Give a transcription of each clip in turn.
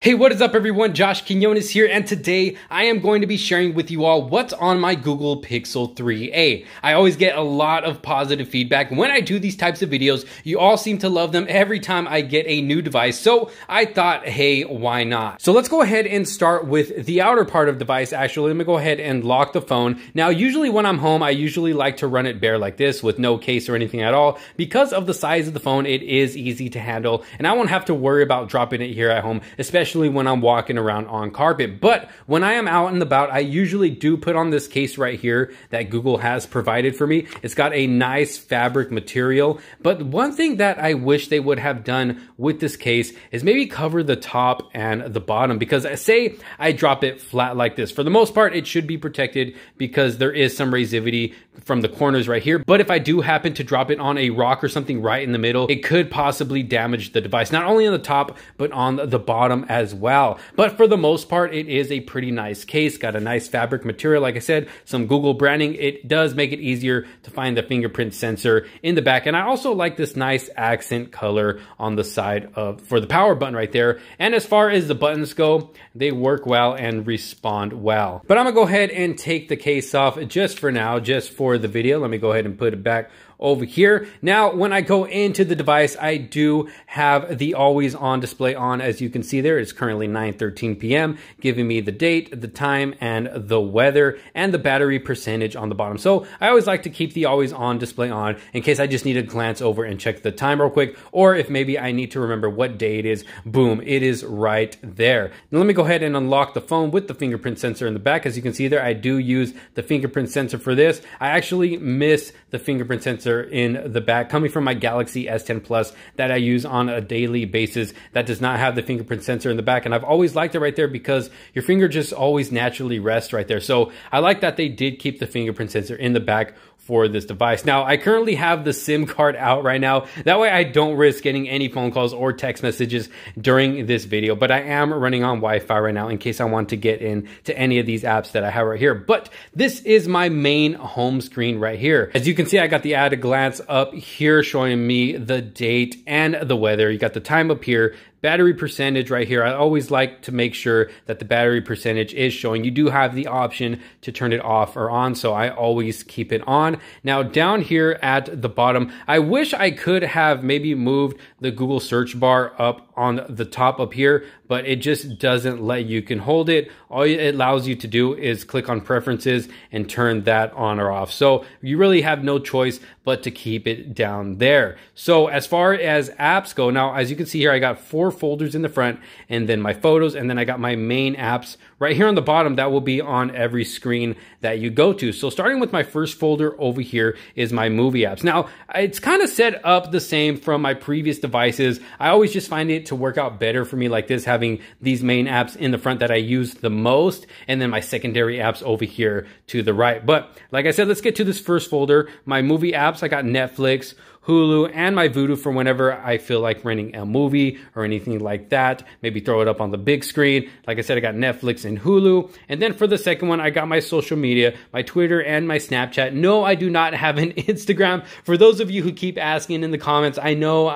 Hey, what is up everyone? Josh Quinones here, and today I am going to be sharing with you all what's on my Google Pixel 3a. I always get a lot of positive feedback when I do these types of videos. You all seem to love them every time I get a new device, so I thought, hey, why not? So let's go ahead and start with the outer part of the device. Actually, let me go ahead and lock the phone. Now, usually when I'm home, I usually like to run it bare like this with no case or anything at all. Because of the size of the phone, it is easy to handle, and I won't have to worry about dropping it here at home, especially when I'm walking around on carpet. But when I am out and about, I usually do put on this case right here that Google has provided for me. It's got a nice fabric material, but one thing that I wish they would have done with this case is maybe cover the top and the bottom, because say I drop it flat like this. For the most part, it should be protected because there is some razivity from the corners right here. But if I do happen to drop it on a rock or something right in the middle, it could possibly damage the device, not only on the top, but on the bottom as well. But for the most part, it is a pretty nice case. Got a nice fabric material, like I said, some Google branding. It does make it easier to find the fingerprint sensor in the back. And I also like this nice accent color on the side for the power button right there. And as far as the buttons go, they work well and respond well. But I'm gonna go ahead and take the case off just for now, just for the video. Let me go ahead and put it back over here. Now, when I go into the device, I do have the always on display on. As you can see there, it's currently 9:13 p.m., giving me the date, the time, and the weather, and the battery percentage on the bottom. So I always like to keep the always on display on in case I just need to glance over and check the time real quick, or if maybe I need to remember what day it is, boom, it is right there. Now let me go ahead and unlock the phone with the fingerprint sensor in the back. As you can see there, I do use the fingerprint sensor for this. I actually miss the fingerprint sensor in the back coming from my Galaxy S10 Plus that I use on a daily basis that does not have the fingerprint sensor in the back. And I've always liked it right there because your finger just always naturally rests right there. So I like that they did keep the fingerprint sensor in the back for this device. Now, I currently have the SIM card out right now. That way I don't risk getting any phone calls or text messages during this video, but I am running on Wi-Fi right now in case I want to get into any of these apps that I have right here. But this is my main home screen right here. As you can see, I got the at a glance up here showing me the date and the weather. You got the time up here, battery percentage right here. I always like to make sure that the battery percentage is showing. You do have the option to turn it off or on, so I always keep it on. Now down here at the bottom, I wish I could have maybe moved the Google search bar up on the top up here, but it just doesn't let you. You can hold it. All it allows you to do is click on preferences and turn that on or off. So you really have no choice but to keep it down there. So as far as apps go, now as you can see here, I got 4 folders in the front, and then my photos, and then I got my main apps right here on the bottom that will be on every screen that you go to. So starting with my first folder over here is my movie apps. Now it's kind of set up the same from my previous devices. I always just find it to work out better for me like this, having these main apps in the front that I use the most, and then my secondary apps over here to the right. But like I said, let's get to this first folder, my movie apps. I got Netflix, Hulu, and my Vudu for whenever I feel like renting a movie or anything like that. Maybe throw it up on the big screen. Like I said, I got Netflix and Hulu. And then for the second one, I got my social media, my Twitter and my Snapchat. No, I do not have an Instagram. For those of you who keep asking in the comments, I know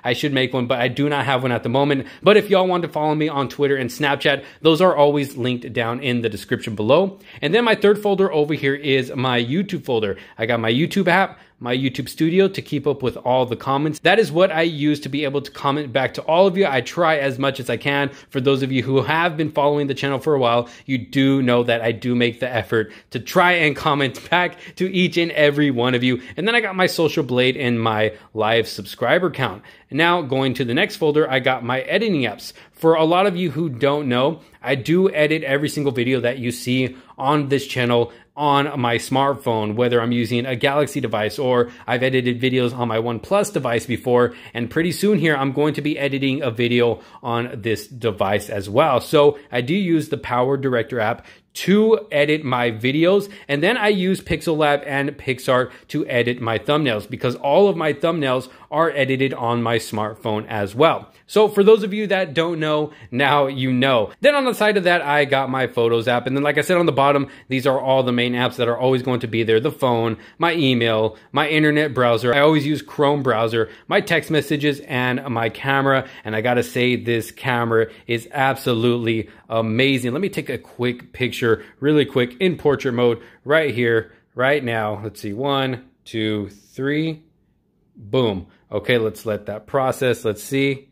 I should make one, but I do not have one at the moment. But if y'all want to follow me on Twitter and Snapchat, those are always linked down in the description below. And then my third folder over here is my YouTube folder. I got my YouTube app, my YouTube Studio to keep up with all the comments. That is what I use to be able to comment back to all of you. I try as much as I can. For those of you who have been following the channel for a while, you do know that I do make the effort to try and comment back to each and every one of you. And then I got my Social Blade and my live subscriber count. Now going to the next folder, I got my editing apps. For a lot of you who don't know, I do edit every single video that you see on this channel on my smartphone, whether I'm using a Galaxy device or I've edited videos on my OnePlus device before, and pretty soon here I'm going to be editing a video on this device as well. So I do use the Power Director app to edit my videos, and then I use Pixel Lab and PicsArt to edit my thumbnails, because all of my thumbnails are edited on my smartphone as well. So for those of you that don't know, now you know. Then on the side of that, I got my Photos app, and then like I said on the bottom, these are all the main apps that are always going to be there: the phone, my email, my internet browser. I always use Chrome browser, my text messages, and my camera. And I gotta say, this camera is absolutely amazing. Let me take a quick picture really quick in portrait mode right here, right now. Let's see, 1, 2, 3, boom. Okay, let's let that process. Let's see.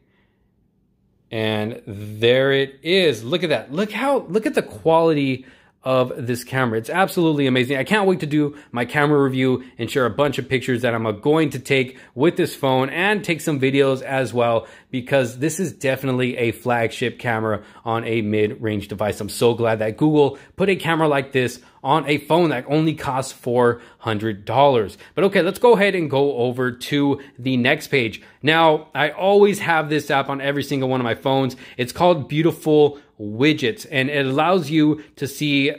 And there it is. Look at that. Look at the quality of this camera. It's absolutely amazing. I can't wait to do my camera review and share a bunch of pictures that I'm going to take with this phone, and take some videos as well, because this is definitely a flagship camera on a mid-range device. I'm so glad that Google put a camera like this on a phone that only costs $400. But okay, let's go ahead and go over to the next page. Now, I always have this app on every single one of my phones. It's called Beautiful Widgets, and it allows you to see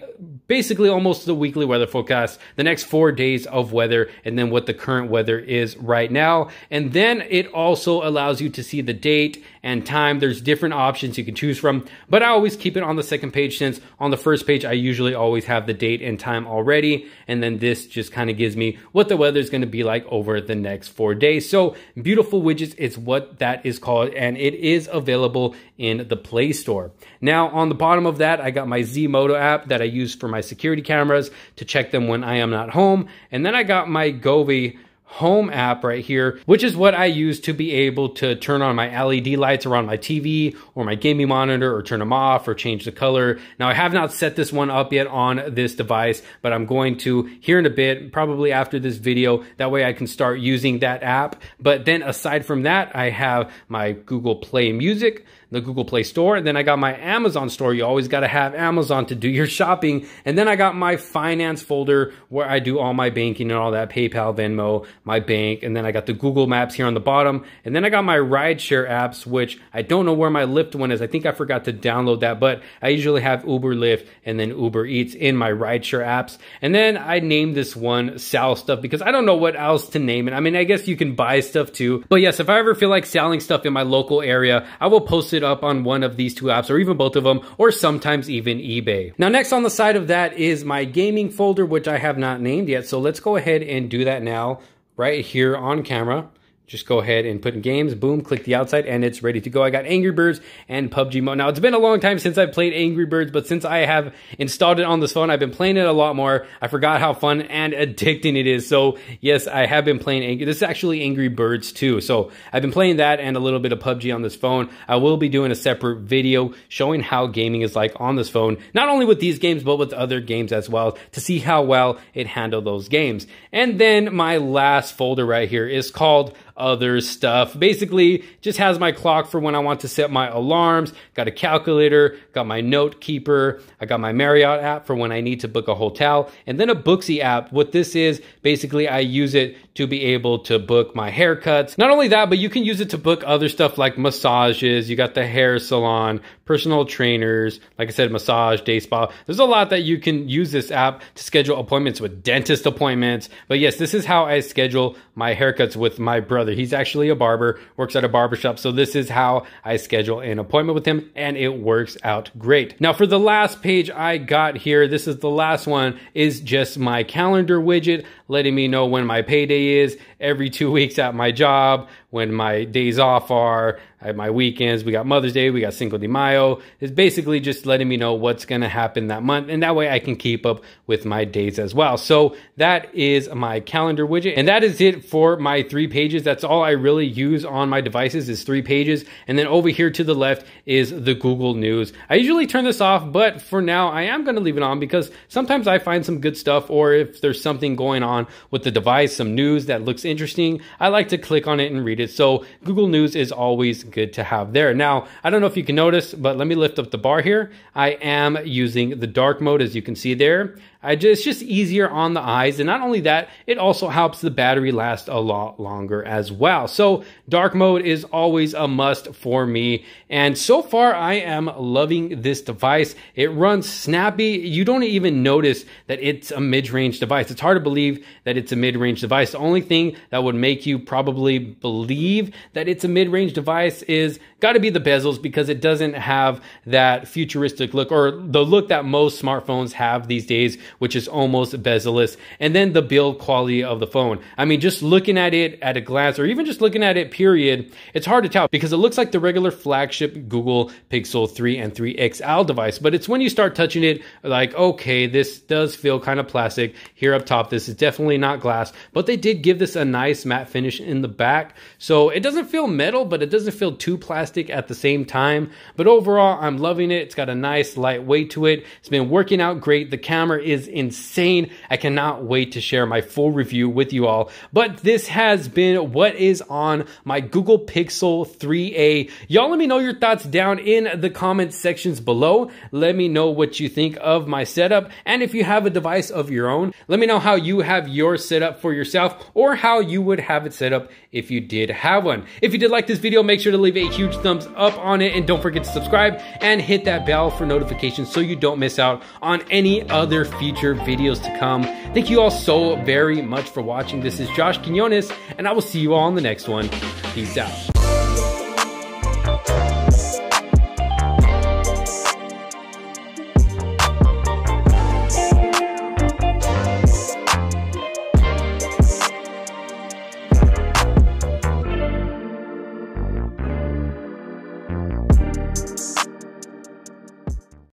basically almost the weekly weather forecast, the next 4 days of weather, and then what the current weather is right now. And then it also allows you to see the date and time. There's different options you can choose from, but I always keep it on the second page, since on the first page I usually always have the date and time already, and then this just kind of gives me what the weather is going to be like over the next 4 days. So Beautiful Widgets is what that is called, and it is available in the Play Store. Now on the bottom of that, I got my Zmoto app that I use for my security cameras to check them when I am not home, and then I got my Govee Home app right here, which is what I use to be able to turn on my LED lights around my TV or my gaming monitor, or turn them off or change the color. Now, I have not set this one up yet on this device, but I'm going to here in a bit, probably after this video. That way I can start using that app. But then aside from that, I have my Google Play Music, the Google Play Store, and then I got my Amazon store. You always got to have Amazon to do your shopping. And then I got my finance folder where I do all my banking and all that, PayPal, Venmo, my bank. And then I got the Google Maps here on the bottom. And then I got my rideshare apps, which I don't know where my Lyft one is. I think I forgot to download that, but I usually have Uber, Lyft, and then Uber Eats in my rideshare apps. And then I named this one Sal Stuff, because I don't know what else to name it. I mean, I guess you can buy stuff too. But yes, if I ever feel like selling stuff in my local area, I will post it up on one of these two apps, or even both of them, or sometimes even eBay. Now, next on the side of that is my gaming folder, which I have not named yet. So let's go ahead and do that now, right here on camera. Just go ahead and put in games, boom, click the outside, and it's ready to go. I got Angry Birds and PUBG Mode. Now, it's been a long time since I've played Angry Birds, but since I have installed it on this phone, I've been playing it a lot more. I forgot how fun and addicting it is. So yes, I have been playing Angry. This is actually Angry Birds too. So I've been playing that and a little bit of PUBG on this phone. I will be doing a separate video showing how gaming is like on this phone, not only with these games, but with other games as well, to see how well it handled those games. And then my last folder right here is called Other Stuff. Basically, just has my clock for when I want to set my alarms, got a calculator, got my note keeper, I got my Marriott app for when I need to book a hotel, and then a Booksy app. What this is, basically I use it to be able to book my haircuts. Not only that, but you can use it to book other stuff like massages. You got the hair salon, personal trainers, like I said, massage, day spa. There's a lot that you can use this app to schedule appointments with, dentist appointments. But yes, this is how I schedule my haircuts with my brother. He's actually a barber, works at a barbershop. So this is how I schedule an appointment with him, and it works out great. Now for the last page I got here, this is the last one, is just my calendar widget, letting me know when my payday is every 2 weeks at my job, when my days off are, at my weekends. We got Mother's Day, we got Cinco de Mayo. It's basically just letting me know what's going to happen that month, and that way I can keep up with my days as well. So that is my calendar widget, and that is it for my 3 pages. That's all I really use on my devices, is 3 pages. And then over here to the left is the Google News. I usually turn this off, but for now I am going to leave it on, because sometimes I find some good stuff, or if there's something going on with the device, some news that looks interesting, I like to click on it and read it. So Google News is always good to have there. Now, I don't know if you can notice, but let me lift up the bar here. I am using the dark mode, as you can see there. It's just easier on the eyes, and not only that, it also helps the battery last a lot longer as well. So dark mode is always a must for me, and so far I am loving this device. It runs snappy. You don't even notice that it's a mid-range device. It's hard to believe that it's a mid-range device. The only thing that would make you probably believe that it's a mid-range device is got to be the bezels, because it doesn't have that futuristic look, or the look that most smartphones have these days, which is almost bezel-less. And then the build quality of the phone. I mean, just looking at it at a glance, or even just looking at it period, it's hard to tell, because it looks like the regular flagship Google Pixel 3 and 3 XL device. But it's when you start touching it, like, okay, this does feel kind of plastic. Here up top, this is definitely not glass, but they did give this a nice matte finish in the back. So it doesn't feel metal, but it doesn't feel too plastic at the same time. But overall, I'm loving it. It's got a nice light weight to it. It's been working out great. The camera is insane. I cannot wait to share my full review with you all. But this has been what is on my Google Pixel 3a. Y'all let me know your thoughts down in the comment sections below. Let me know what you think of my setup. And if you have a device of your own, let me know how you have your setup for yourself, or how you would have it set up if you did have one. If you did like this video, make sure to leave a huge thumbs up on it, and don't forget to subscribe and hit that bell for notifications so you don't miss out on any other future videos to come. Thank you all so very much for watching. This is Josh Quinones, and I will see you all in the next one. Peace out.